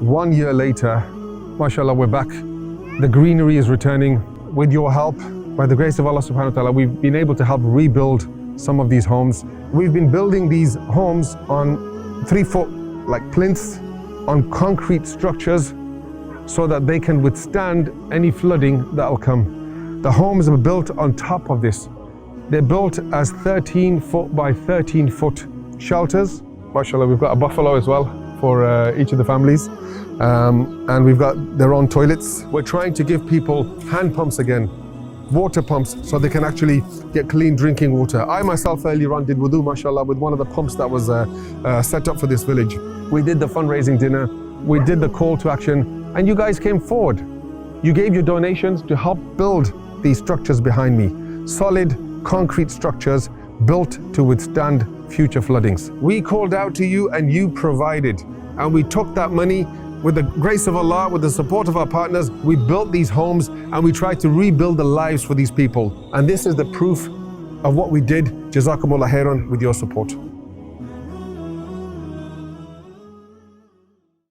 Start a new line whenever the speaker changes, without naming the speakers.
1 year later, mashallah, we're back. The greenery is returning. With your help, by the grace of Allah subhanahu wa ta'ala, we've been able to help rebuild some of these homes. We've been building these homes on 3-foot like plinths, on concrete structures, so that they can withstand any flooding that'll come. The homes are built on top of this. They're built as 13-foot by 13-foot shelters. MashaAllah, we've got a buffalo as well for each of the families. And we've got their own toilets. We're trying to give people hand pumps again, water pumps, so they can actually get clean drinking water. I myself earlier on did wudu, mashallah, with one of the pumps that was set up for this village. We did the fundraising dinner, we did the call to action, and you guys came forward. You gave your donations to help build these structures behind me. Solid concrete structures built to withstand future floodings. We called out to you and you provided. And we took that money with the grace of Allah, with the support of our partners. We built these homes and we tried to rebuild the lives for these people. And this is the proof of what we did. JazakAllah Khair with your support.